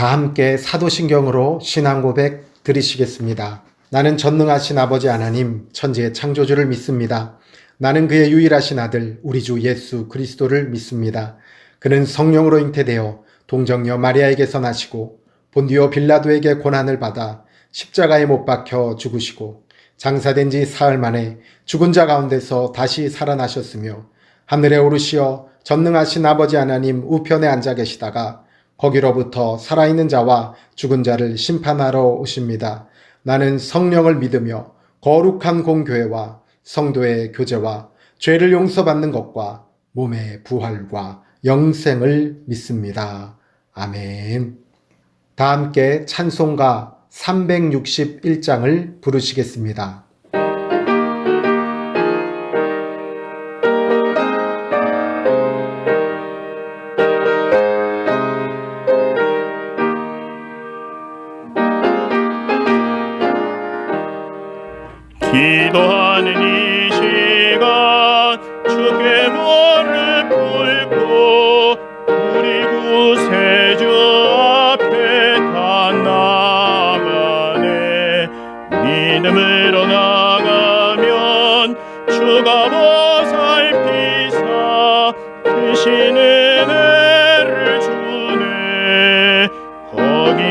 다 함께 사도신경으로 신앙 고백 드리시겠습니다. 나는 전능하신 아버지 하나님 천지의 창조주를 믿습니다. 나는 그의 유일하신 아들 우리 주 예수 그리스도를 믿습니다. 그는 성령으로 잉태되어 동정녀 마리아에게서 나시고 본디오 빌라도에게 고난을 받아 십자가에 못 박혀 죽으시고 장사된 지 사흘 만에 죽은 자 가운데서 다시 살아나셨으며 하늘에 오르시어 전능하신 아버지 하나님 우편에 앉아 계시다가 거기로부터 살아있는 자와 죽은 자를 심판하러 오십니다. 나는 성령을 믿으며 거룩한 공교회와 성도의 교제와 죄를 용서받는 것과 몸의 부활과 영생을 믿습니다. 아멘. 다 함께 찬송가 361장을 부르시겠습니다. 기도하는 이 시간 주께 무릎 꿇고 우리 구세주 앞에 다 나가네. 믿음으로 나가면 주가 보살피사 크신 은혜를 주네. 거기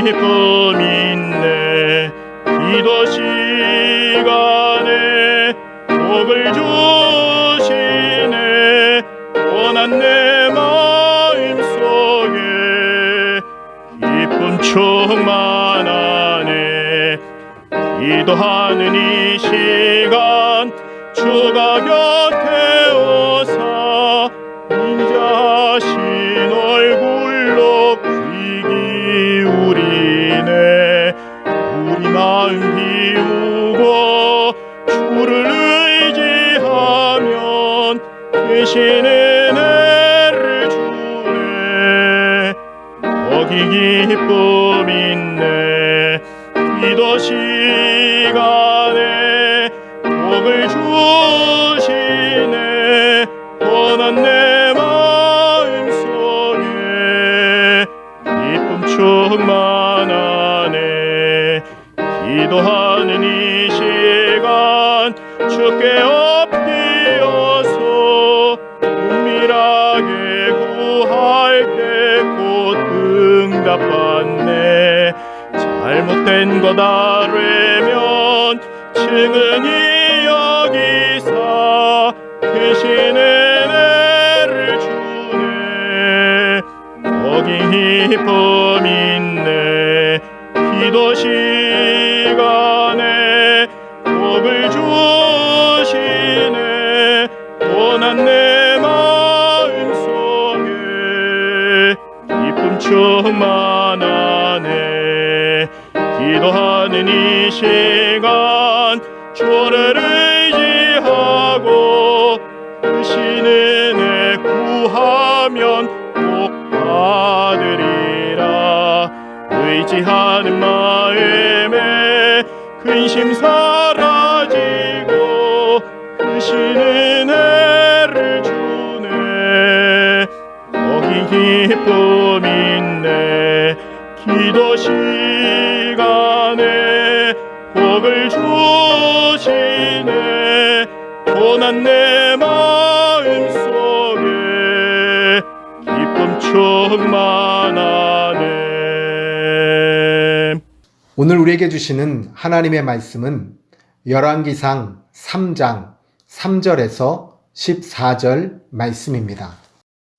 기쁨 있네. 기도 시간에 복을 주시네. 원한 내 마음속에 기쁨 충만하네. 기도하는 이 시간 주가 곁에 오사 인자하신 얼굴로 귀 기울이네. 우리 마음 비우고 주를 의지하면 대신 은혜를 주네. 거기 기쁨 있네. 기도 시간에 복을 주시네. 원한 내 마음속에 기쁨 충만하네. 기도하는 이 시간 주께 엎드려서 은밀하게 구할 때 곧 응답받네. 잘못된 것 아뢰면 증언이 여기사 대신 은혜를 주네. 거기 기쁨 있네. 기도 시간에 복을 주시네. 원한 내 마음속에 기쁨 충만하네. 기도하는 이 시간 주를 의지하고 크신 은혜 구하면 꼭 받으리라. 의지하는 마음에 근심 사라지고 크신 은혜를 주네. 거기 기쁨 있네. 기도 시간에 복을 주시네. 고난 내 마음속에 기쁨 충만하네. 오늘 우리에게 주시는 하나님의 말씀은 열왕기상 3장 3절에서 14절 말씀입니다.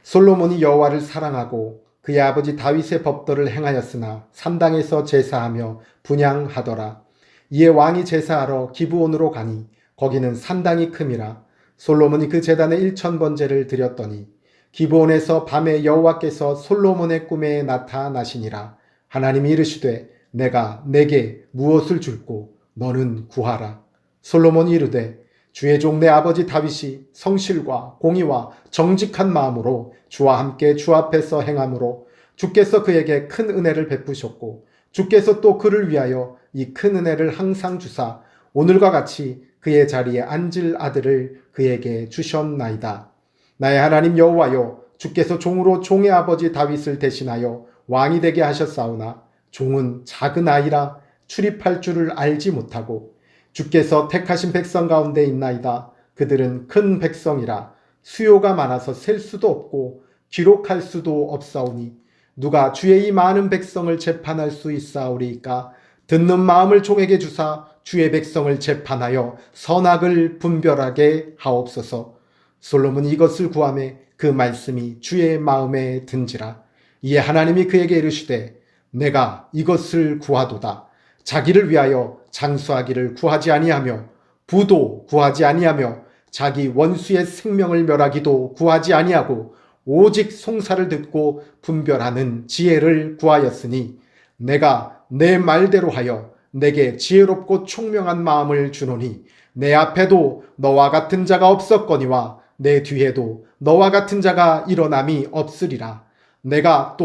솔로몬이 여호와를 사랑하고 그의 아버지 다윗의 법도를 행하였으나 산당에서 제사하며 분향하더라. 이에 왕이 제사하러 기브온으로 가니 거기는 산당이 큼이라. 솔로몬이 그 제단에 1000번제를 드렸더니 기브온에서 밤에 여호와께서 솔로몬의 꿈에 나타나시니라. 하나님이 이르시되 내가 내게 무엇을 줄꼬 너는 구하라. 솔로몬이 이르되 주의 종 내 아버지 다윗이 성실과 공의와 정직한 마음으로 주와 함께 주 앞에서 행함으로 주께서 그에게 큰 은혜를 베푸셨고 주께서 또 그를 위하여 이 큰 은혜를 항상 주사 오늘과 같이 그의 자리에 앉을 아들을 그에게 주셨나이다. 나의 하나님 여호와여, 주께서 종으로 종의 아버지 다윗을 대신하여 왕이 되게 하셨사오나 종은 작은 아이라 출입할 줄을 알지 못하고 주께서 택하신 백성 가운데 있나이다. 그들은 큰 백성이라 수요가 많아서 셀 수도 없고 기록할 수도 없사오니 누가 주의 이 많은 백성을 재판할 수 있사오리이까. 듣는 마음을 종에게 주사 주의 백성을 재판하여 선악을 분별하게 하옵소서. 솔로몬이 이것을 구하매 그 말씀이 주의 마음에 든지라. 이에 하나님이 그에게 이르시되 내가 이것을 구하도다. 자기를 위하여 장수하기를 구하지 아니하며 부도 구하지 아니하며 자기 원수의 생명을 멸하기도 구하지 아니하고 오직 송사를 듣고 분별하는 지혜를 구하였으니 내가 내 말대로 하여 내게 지혜롭고 총명한 마음을 주노니 내 앞에도 너와 같은 자가 없었거니와 내 뒤에도 너와 같은 자가 일어남이 없으리라. 내가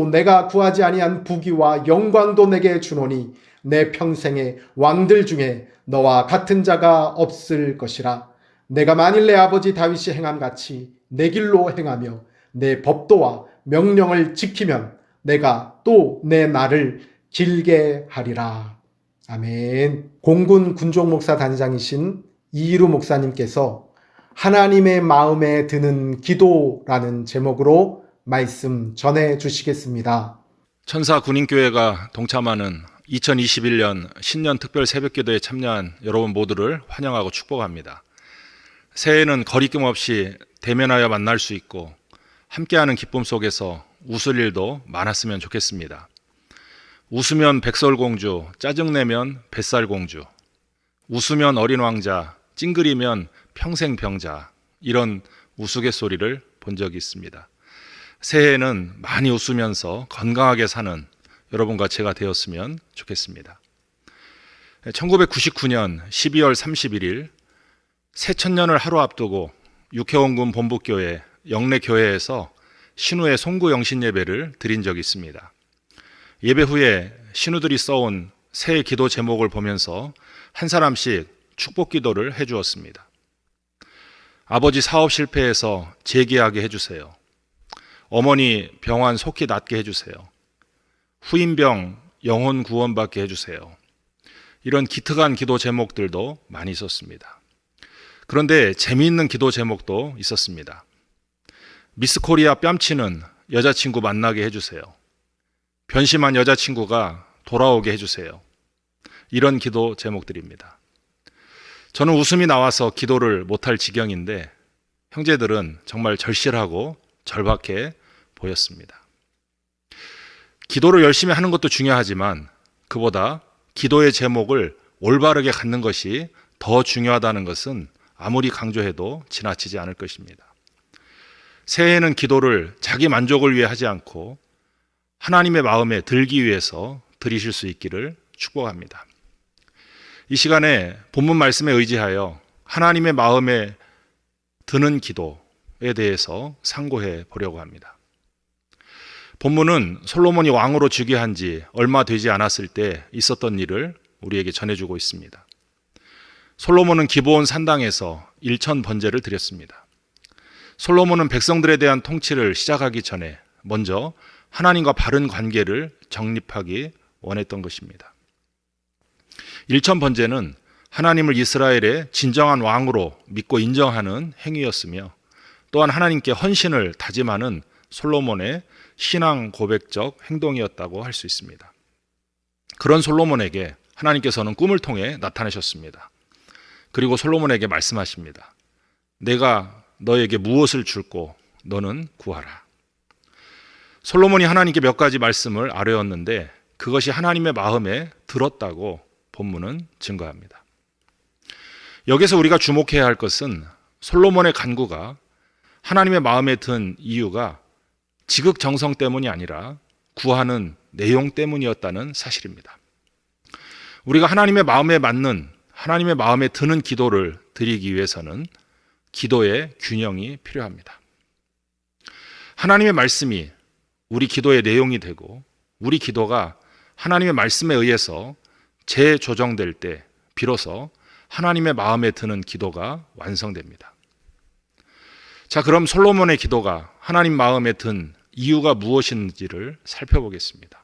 구하지 아니한 부귀와 영광도 내게 주노니 내 평생에 왕들 중에 너와 같은 자가 없을 것이라. 내가 만일 내 아버지 다윗이 행함같이 내 길로 행하며 내 법도와 명령을 지키면 내가 또 내 날을 길게 하리라. 아멘. 공군 군종목사 단장이신 이희루 목사님께서 하나님의 마음에 드는 기도라는 제목으로 말씀 전해 주시겠습니다. 천사 군인교회가 동참하는 2021년 신년 특별 새벽기도에 참여한 여러분 모두를 환영하고 축복합니다. 새해에는 거리낌 없이 대면하여 만날 수 있고 함께하는 기쁨 속에서 웃을 일도 많았으면 좋겠습니다. 웃으면 백설공주, 짜증내면 뱃살공주, 웃으면 어린 왕자, 찡그리면 평생 병자, 이런 우스갯소리를 본 적이 있습니다. 새해에는 많이 웃으면서 건강하게 사는 여러분과 제가 되었으면 좋겠습니다. 1999년 12월 31일 새천년을 하루 앞두고 육해원군 본부교회 영래교회에서 신우의 송구 영신 예배를 드린 적이 있습니다. 예배 후에 신우들이 써온 새해 기도 제목을 보면서 한 사람씩 축복 기도를 해주었습니다. 아버지 사업 실패해서 재기하게 해주세요. 어머니 병환 속히 낫게 해주세요. 후임병 영혼 구원받게 해주세요. 이런 기특한 기도 제목들도 많이 있었습니다. 그런데 재미있는 기도 제목도 있었습니다. 미스코리아 뺨치는 여자친구 만나게 해주세요. 변심한 여자친구가 돌아오게 해주세요. 이런 기도 제목들입니다. 저는 웃음이 나와서 기도를 못할 지경인데 형제들은 정말 절실하고 절박해 보였습니다. 기도를 열심히 하는 것도 중요하지만 그보다 기도의 제목을 올바르게 갖는 것이 더 중요하다는 것은 아무리 강조해도 지나치지 않을 것입니다. 새해에는 기도를 자기 만족을 위해 하지 않고 하나님의 마음에 들기 위해서 드리실 수 있기를 축복합니다. 이 시간에 본문 말씀에 의지하여 하나님의 마음에 드는 기도에 대해서 상고해 보려고 합니다. 본문은 솔로몬이 왕으로 즉위한 지 얼마 되지 않았을 때 있었던 일을 우리에게 전해주고 있습니다. 솔로몬은 기브온 산당에서 일천 번제를 드렸습니다. 솔로몬은 백성들에 대한 통치를 시작하기 전에 먼저 하나님과 바른 관계를 정립하기 원했던 것입니다. 일천 번제는 하나님을 이스라엘의 진정한 왕으로 믿고 인정하는 행위였으며 또한 하나님께 헌신을 다짐하는 솔로몬의 신앙 고백적 행동이었다고 할 수 있습니다. 그런 솔로몬에게 하나님께서는 꿈을 통해 나타나셨습니다. 그리고 솔로몬에게 말씀하십니다. 내가 너에게 무엇을 줄고 너는 구하라. 솔로몬이 하나님께 몇 가지 말씀을 아뢰었는데 그것이 하나님의 마음에 들었다고 본문은 증거합니다. 여기서 우리가 주목해야 할 것은 솔로몬의 간구가 하나님의 마음에 든 이유가 지극정성 때문이 아니라 구하는 내용 때문이었다는 사실입니다. 우리가 하나님의 마음에 맞는, 하나님의 마음에 드는 기도를 드리기 위해서는 기도의 균형이 필요합니다. 하나님의 말씀이 우리 기도의 내용이 되고 우리 기도가 하나님의 말씀에 의해서 재조정될 때 비로소 하나님의 마음에 드는 기도가 완성됩니다. 자, 그럼 솔로몬의 기도가 하나님 마음에 든 이유가 무엇인지를 살펴보겠습니다.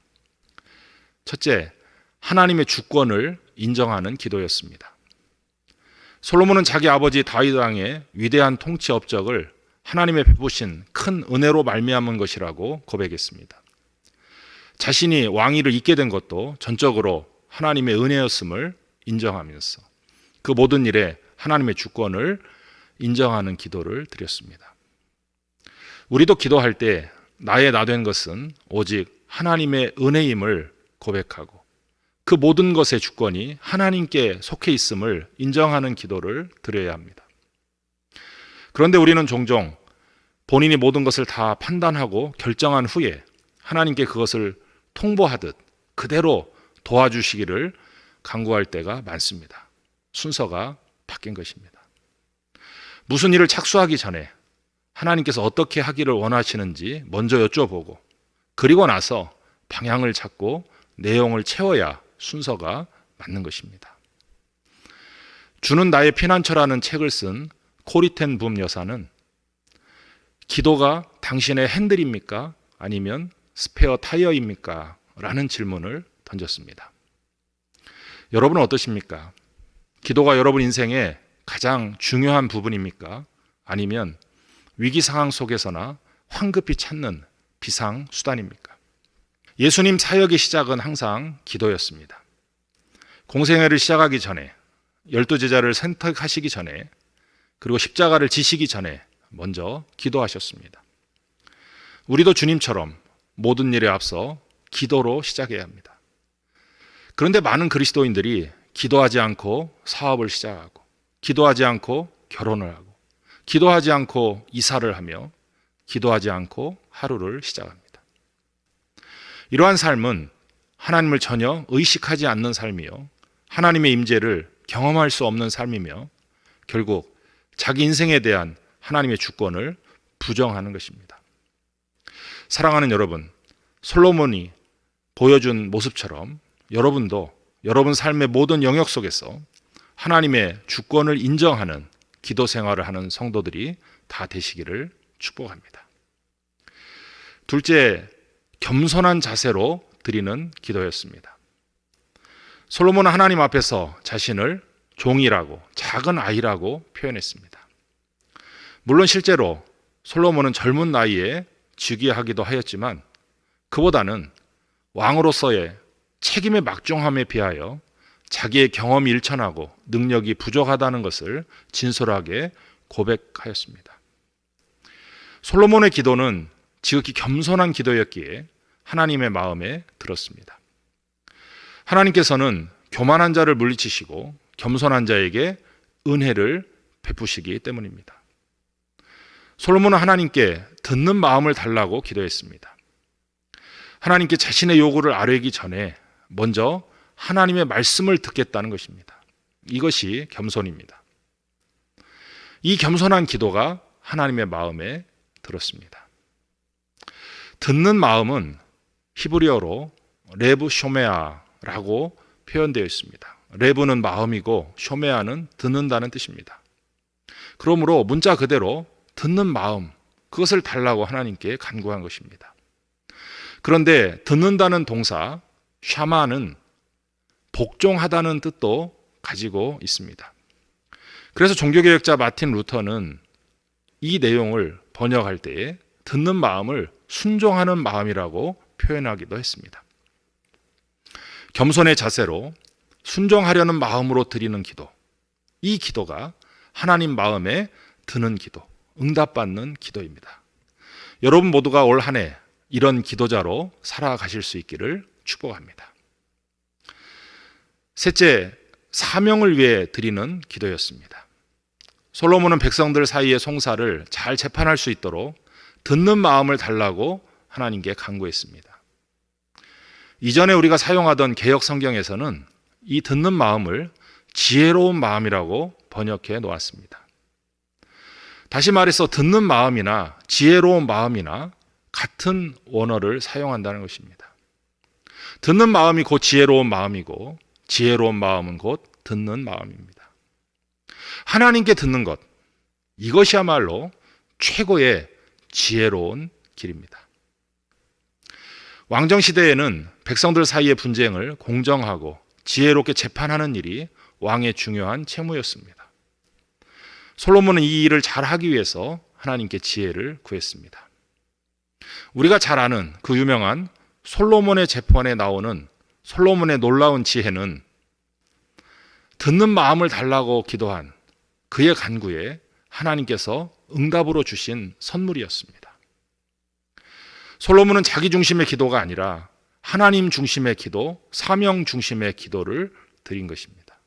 첫째, 하나님의 주권을 인정하는 기도였습니다. 솔로몬은 자기 아버지 다윗 왕의 위대한 통치 업적을 하나님의 베푸신 큰 은혜로 말미암은 것이라고 고백했습니다. 자신이 왕위를 잇게 된 것도 전적으로 하나님의 은혜였음을 인정하면서 그 모든 일에 하나님의 주권을 인정하는 기도를 드렸습니다. 우리도 기도할 때 나의 나된 것은 오직 하나님의 은혜임을 고백하고 그 모든 것의 주권이 하나님께 속해 있음을 인정하는 기도를 드려야 합니다. 그런데 우리는 종종 본인이 모든 것을 다 판단하고 결정한 후에 하나님께 그것을 통보하듯 그대로 도와주시기를 간구할 때가 많습니다. 순서가 바뀐 것입니다. 무슨 일을 착수하기 전에 하나님께서 어떻게 하기를 원하시는지 먼저 여쭤보고 그리고 나서 방향을 찾고 내용을 채워야 순서가 맞는 것입니다. 주는 나의 피난처라는 책을 쓴 코리텐 붐 여사는 기도가 당신의 핸들입니까? 아니면 스페어 타이어입니까? 라는 질문을 던졌습니다. 여러분은 어떠십니까? 기도가 여러분 인생의 가장 중요한 부분입니까? 아니면 위기 상황 속에서나 황급히 찾는 비상 수단입니까? 예수님 사역의 시작은 항상 기도였습니다. 공생애를 시작하기 전에, 12제자를 선택하시기 전에, 그리고 십자가를 지시기 전에 먼저 기도하셨습니다. 우리도 주님처럼 모든 일에 앞서 기도로 시작해야 합니다. 그런데 많은 그리스도인들이 기도하지 않고 사업을 시작하고, 기도하지 않고 결혼을 하고, 기도하지 않고 이사를 하며, 기도하지 않고 하루를 시작합니다. 이러한 삶은 하나님을 전혀 의식하지 않는 삶이요, 하나님의 임재를 경험할 수 없는 삶이며 결국 자기 인생에 대한 하나님의 주권을 부정하는 것입니다. 사랑하는 여러분, 솔로몬이 보여준 모습처럼 여러분도 여러분 삶의 모든 영역 속에서 하나님의 주권을 인정하는 기도 생활을 하는 성도들이 다 되시기를 축복합니다. 둘째, 겸손한 자세로 드리는 기도였습니다. 솔로몬은 하나님 앞에서 자신을 종이라고, 작은 아이라고 표현했습니다. 물론 실제로 솔로몬은 젊은 나이에 즉위하기도 하였지만 그보다는 왕으로서의 책임의 막중함에 비하여 자기의 경험이 일천하고 능력이 부족하다는 것을 진솔하게 고백하였습니다. 솔로몬의 기도는 지극히 겸손한 기도였기에 하나님의 마음에 들었습니다. 하나님께서는 교만한 자를 물리치시고 겸손한 자에게 은혜를 베푸시기 때문입니다. 솔로몬은 하나님께 듣는 마음을 달라고 기도했습니다. 하나님께 자신의 요구를 아뢰기 전에 먼저 하나님의 말씀을 듣겠다는 것입니다. 이것이 겸손입니다. 이 겸손한 기도가 하나님의 마음에 들었습니다. 듣는 마음은 히브리어로 레브 쇼메아라고 표현되어 있습니다. 레브는 마음이고 쇼메아는 듣는다는 뜻입니다. 그러므로 문자 그대로 듣는 마음, 그것을 달라고 하나님께 간구한 것입니다. 그런데 듣는다는 동사 샤마는 복종하다는 뜻도 가지고 있습니다. 그래서 종교개혁자 마틴 루터는 이 내용을 번역할 때에 듣는 마음을 순종하는 마음이라고 표현하기도 했습니다. 겸손의 자세로 순종하려는 마음으로 드리는 기도, 이 기도가 하나님 마음에 드는 기도, 응답받는 기도입니다. 여러분 모두가 올 한 해 이런 기도자로 살아가실 수 있기를 축복합니다. 셋째, 사명을 위해 드리는 기도였습니다. 솔로몬은 백성들 사이의 송사를 잘 재판할 수 있도록 듣는 마음을 달라고 하나님께 간구했습니다. 이전에 우리가 사용하던 개역 성경에서는 이 듣는 마음을 지혜로운 마음이라고 번역해 놓았습니다. 다시 말해서 듣는 마음이나 지혜로운 마음이나 같은 원어를 사용한다는 것입니다. 듣는 마음이 곧 지혜로운 마음이고 지혜로운 마음은 곧 듣는 마음입니다. 하나님께 듣는 것, 이것이야말로 최고의 지혜로운 길입니다. 왕정 시대에는 백성들 사이의 분쟁을 공정하고 지혜롭게 재판하는 일이 왕의 중요한 책무였습니다. 솔로몬은 이 일을 잘하기 위해서 하나님께 지혜를 구했습니다. 우리가 잘 아는 그 유명한 솔로몬의 재판에 나오는 솔로몬의 놀라운 지혜는 듣는 마음을 달라고 기도한 그의 간구에 하나님께서 응답으로 주신 선물이었습니다. 솔로몬은 자기 중심의 기도가 아니라 하나님 중심의 기도, 사명 중심의 기도를 드린 것입니다.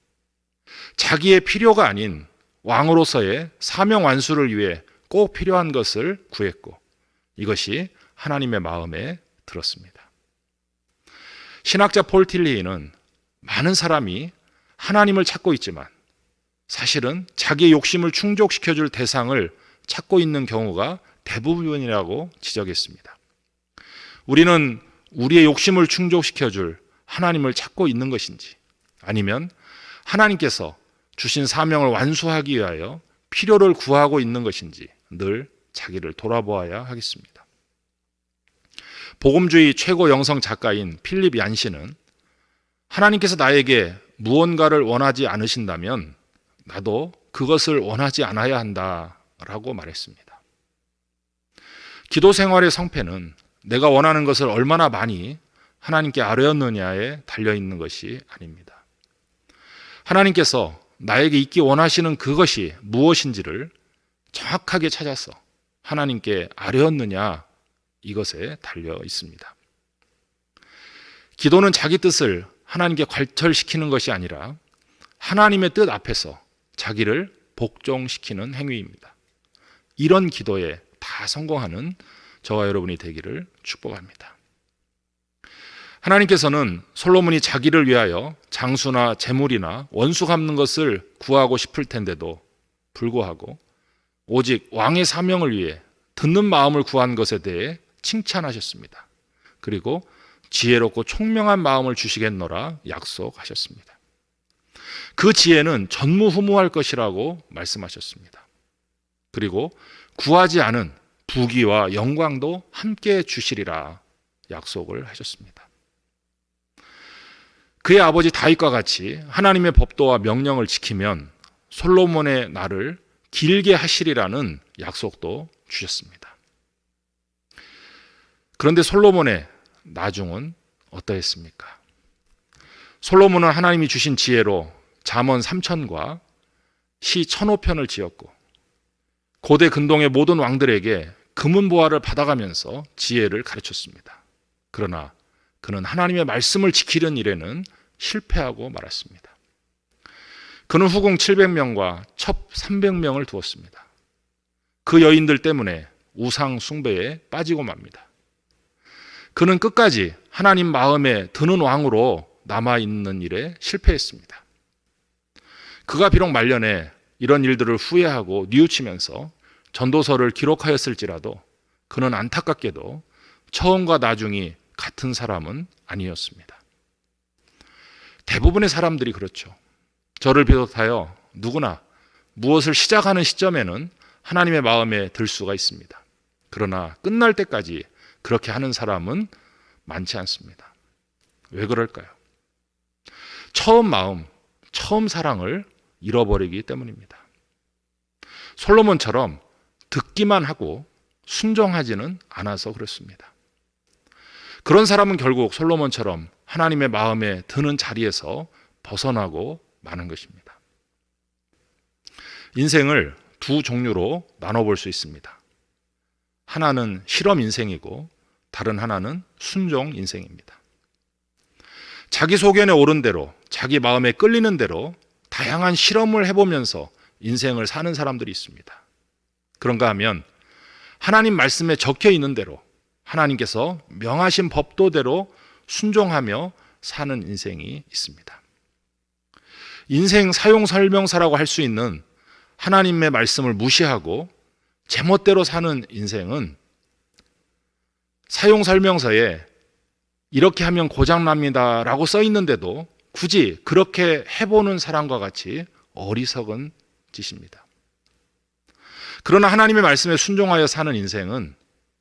자기의 필요가 아닌 왕으로서의 사명 완수를 위해 꼭 필요한 것을 구했고 이것이 하나님의 마음에 들었습니다. 신학자 폴 틸리히는 많은 사람이 하나님을 찾고 있지만 사실은 자기의 욕심을 충족시켜줄 대상을 찾고 있는 경우가 대부분이라고 지적했습니다. 우리는 우리의 욕심을 충족시켜줄 하나님을 찾고 있는 것인지 아니면 하나님께서 주신 사명을 완수하기 위하여 필요를 구하고 있는 것인지 늘 자기를 돌아보아야 하겠습니다. 복음주의 최고 영성 작가인 필립 얀시는 하나님께서 나에게 무언가를 원하지 않으신다면 나도 그것을 원하지 않아야 한다라고 말했습니다. 기도 생활의 성패는 내가 원하는 것을 얼마나 많이 하나님께 아뢰었느냐에 달려있는 것이 아닙니다. 하나님께서 나에게 있기 원하시는 그것이 무엇인지를 정확하게 찾아서 하나님께 아뢰었느냐 이것에 달려 있습니다. 기도는 자기 뜻을 하나님께 관철시키는 것이 아니라 하나님의 뜻 앞에서 자기를 복종시키는 행위입니다. 이런 기도에 다 성공하는 저와 여러분이 되기를 축복합니다. 하나님께서는 솔로몬이 자기를 위하여 장수나 재물이나 원수 갚는 것을 구하고 싶을 텐데도 불구하고 오직 왕의 사명을 위해 듣는 마음을 구한 것에 대해 칭찬하셨습니다. 그리고 지혜롭고 총명한 마음을 주시겠노라 약속하셨습니다. 그 지혜는 전무후무할 것이라고 말씀하셨습니다. 그리고 구하지 않은 부귀와 영광도 함께 주시리라 약속을 하셨습니다. 그의 아버지 다윗과 같이 하나님의 법도와 명령을 지키면 솔로몬의 날을 길게 하시리라는 약속도 주셨습니다. 그런데 솔로몬의 나중은 어떠했습니까? 솔로몬은 하나님이 주신 지혜로 잠언 3천과 시 1005편을 지었고 고대 근동의 모든 왕들에게 금은보화를 받아가면서 지혜를 가르쳤습니다. 그러나 그는 하나님의 말씀을 지키려는 일에는 실패하고 말았습니다. 그는 후궁 700명과 첩 300명을 두었습니다. 그 여인들 때문에 우상 숭배에 빠지고 맙니다. 그는 끝까지 하나님 마음에 드는 왕으로 남아있는 일에 실패했습니다. 그가 비록 말년에 이런 일들을 후회하고 뉘우치면서 전도서를 기록하였을지라도 그는 안타깝게도 처음과 나중이 같은 사람은 아니었습니다. 대부분의 사람들이 그렇죠. 저를 비롯하여 누구나 무엇을 시작하는 시점에는 하나님의 마음에 들 수가 있습니다. 그러나 끝날 때까지 그렇게 하는 사람은 많지 않습니다. 왜 그럴까요? 처음 마음, 처음 사랑을 잃어버리기 때문입니다. 솔로몬처럼 듣기만 하고 순종하지는 않아서 그렇습니다. 그런 사람은 결국 솔로몬처럼 하나님의 마음에 드는 자리에서 벗어나고 마는 것입니다. 인생을 두 종류로 나눠볼 수 있습니다. 하나는 실험 인생이고 다른 하나는 순종 인생입니다. 자기 소견에 오른 대로 자기 마음에 끌리는 대로 다양한 실험을 해보면서 인생을 사는 사람들이 있습니다. 그런가 하면 하나님 말씀에 적혀 있는 대로 하나님께서 명하신 법도대로 순종하며 사는 인생이 있습니다. 인생 사용 설명서라고 할 수 있는 하나님의 말씀을 무시하고 제멋대로 사는 인생은 사용 설명서에 이렇게 하면 고장납니다 라고 써 있는데도 굳이 그렇게 해보는 사람과 같이 어리석은 짓입니다. 그러나 하나님의 말씀에 순종하여 사는 인생은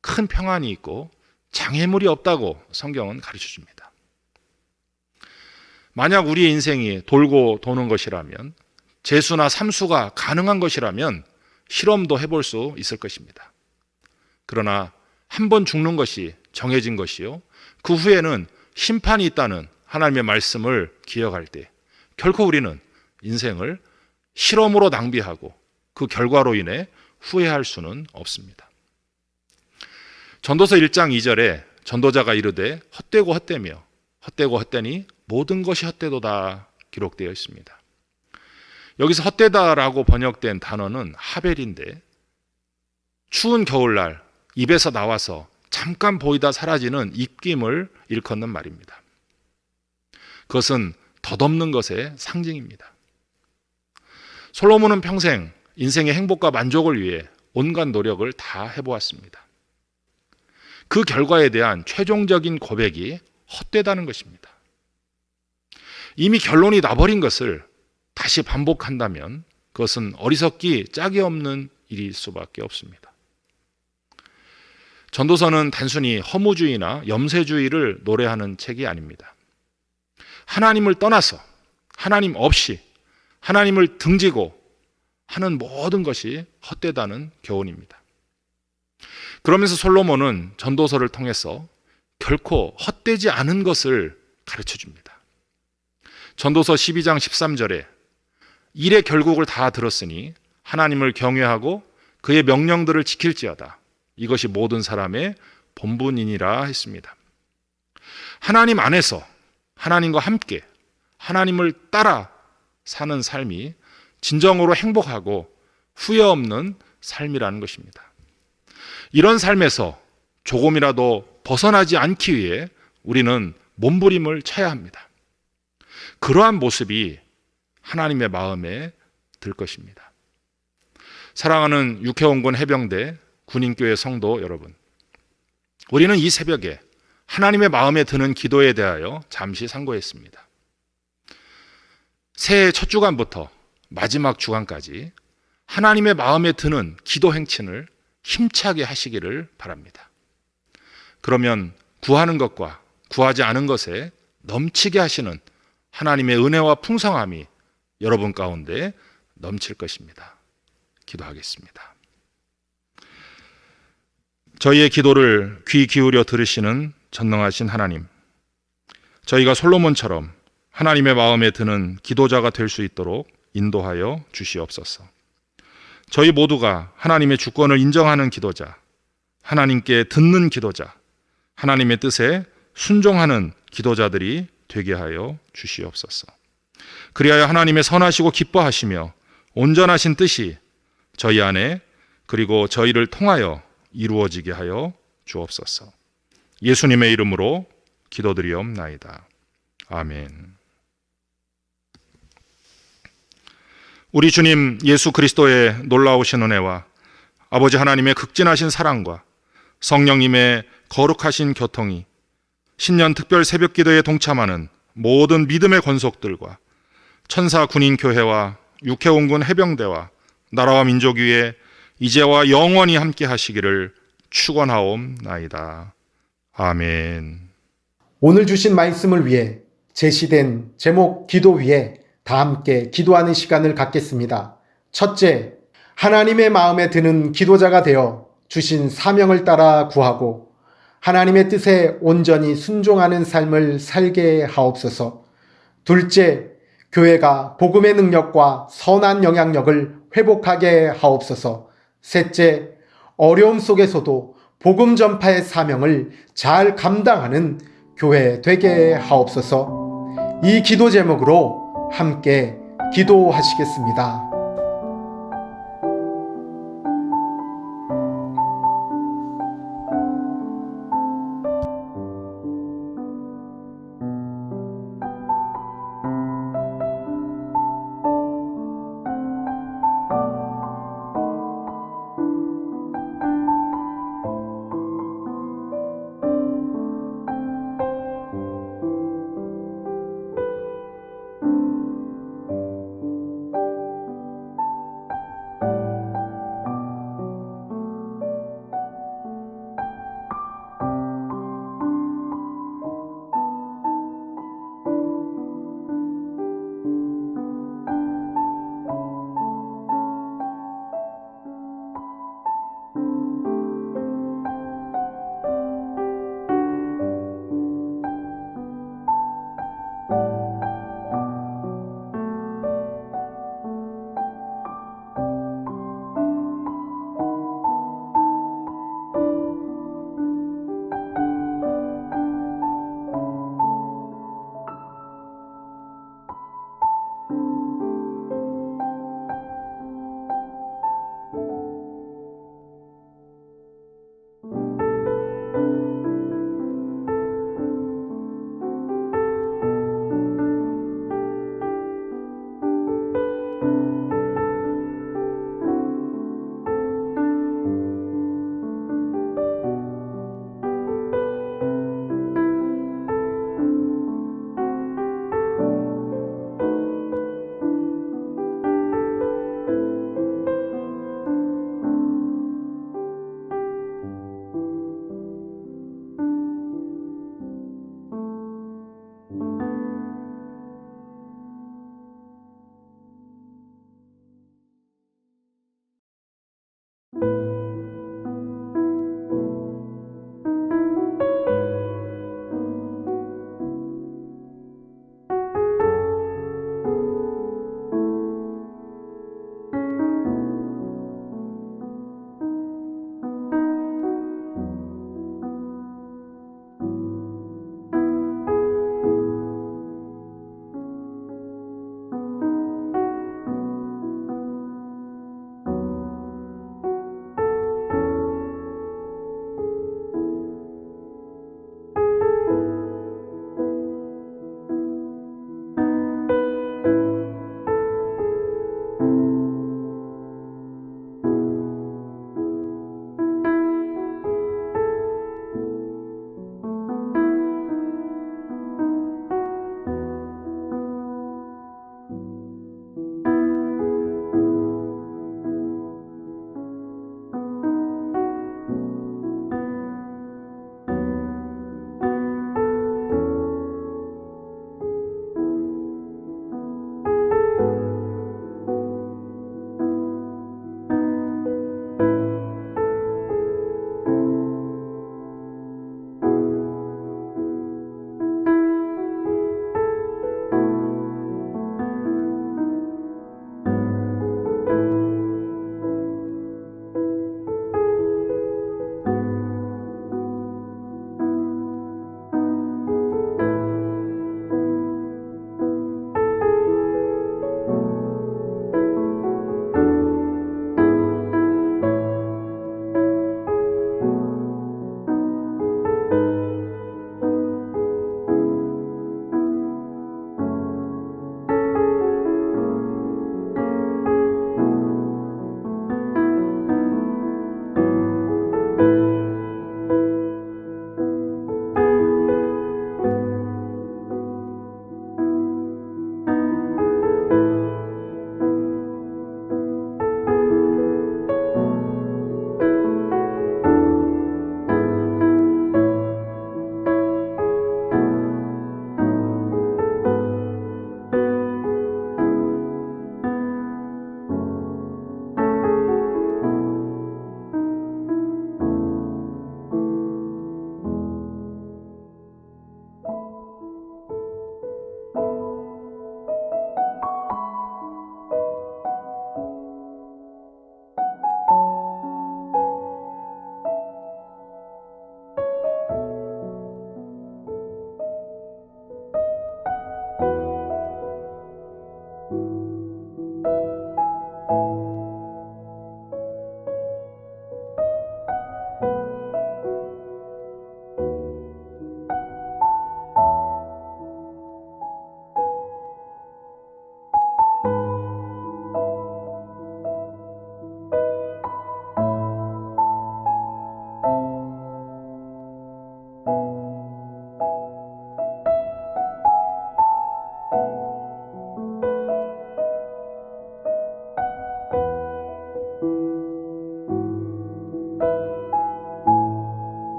큰 평안이 있고 장애물이 없다고 성경은 가르쳐 줍니다. 만약 우리의 인생이 돌고 도는 것이라면, 재수나 삼수가 가능한 것이라면 실험도 해볼 수 있을 것입니다. 그러나 한 번 죽는 것이 정해진 것이요, 그 후에는 심판이 있다는 하나님의 말씀을 기억할 때 결코 우리는 인생을 실험으로 낭비하고 그 결과로 인해 후회할 수는 없습니다. 전도서 1장 2절에 전도자가 이르되 헛되고 헛되며 헛되고 헛되니 모든 것이 헛되도다 기록되어 있습니다. 여기서 헛되다라고 번역된 단어는 하벨인데, 추운 겨울날 입에서 나와서 잠깐 보이다 사라지는 입김을 일컫는 말입니다. 그것은 덧없는 것의 상징입니다. 솔로몬은 평생 인생의 행복과 만족을 위해 온갖 노력을 다 해보았습니다. 그 결과에 대한 최종적인 고백이 헛되다는 것입니다. 이미 결론이 나버린 것을 다시 반복한다면 그것은 어리석기 짝이 없는 일일 수밖에 없습니다. 전도서는 단순히 허무주의나 염세주의를 노래하는 책이 아닙니다. 하나님을 떠나서, 하나님 없이, 하나님을 등지고 하는 모든 것이 헛되다는 교훈입니다. 그러면서 솔로몬은 전도서를 통해서 결코 헛되지 않은 것을 가르쳐 줍니다. 전도서 12장 13절에 일의 결국을 다 들었으니 하나님을 경외하고 그의 명령들을 지킬지어다. 이것이 모든 사람의 본분이니라 했습니다. 하나님 안에서 하나님과 함께 하나님을 따라 사는 삶이 진정으로 행복하고 후회 없는 삶이라는 것입니다. 이런 삶에서 조금이라도 벗어나지 않기 위해 우리는 몸부림을 쳐야 합니다. 그러한 모습이 하나님의 마음에 들 것입니다. 사랑하는 육해원군 해병대 군인교회 성도 여러분, 우리는 이 새벽에 하나님의 마음에 드는 기도에 대하여 잠시 상고했습니다. 새해 첫 주간부터 마지막 주간까지 하나님의 마음에 드는 기도 행진을 힘차게 하시기를 바랍니다. 그러면 구하는 것과 구하지 않은 것에 넘치게 하시는 하나님의 은혜와 풍성함이 여러분 가운데 넘칠 것입니다. 기도하겠습니다. 저희의 기도를 귀 기울여 들으시는 전능하신 하나님, 저희가 솔로몬처럼 하나님의 마음에 드는 기도자가 될 수 있도록 인도하여 주시옵소서. 저희 모두가 하나님의 주권을 인정하는 기도자, 하나님께 듣는 기도자, 하나님의 뜻에 순종하는 기도자들이 되게 하여 주시옵소서. 그리하여 하나님의 선하시고 기뻐하시며 온전하신 뜻이 저희 안에 그리고 저희를 통하여 이루어지게 하여 주옵소서. 예수님의 이름으로 기도드리옵나이다. 아멘. 우리 주님 예수 그리스도의 놀라우신 은혜와 아버지 하나님의 극진하신 사랑과 성령님의 거룩하신 교통이 신년 특별 새벽 기도에 동참하는 모든 믿음의 권속들과 천사 군인 교회와 육해원군 해병대와 나라와 민족 위에 이제와 영원히 함께 하시기를 축원하옵나이다. 아멘. 오늘 주신 말씀을 위해 제시된 제목 기도 위에 다 함께 기도하는 시간을 갖겠습니다. 첫째, 하나님의 마음에 드는 기도자가 되어 주신 사명을 따라 구하고 하나님의 뜻에 온전히 순종하는 삶을 살게 하옵소서. 둘째, 교회가 복음의 능력과 선한 영향력을 회복하게 하옵소서. 셋째, 어려움 속에서도 복음 전파의 사명을 잘 감당하는 교회 되게 하옵소서. 이 기도 제목으로 함께 기도하시겠습니다.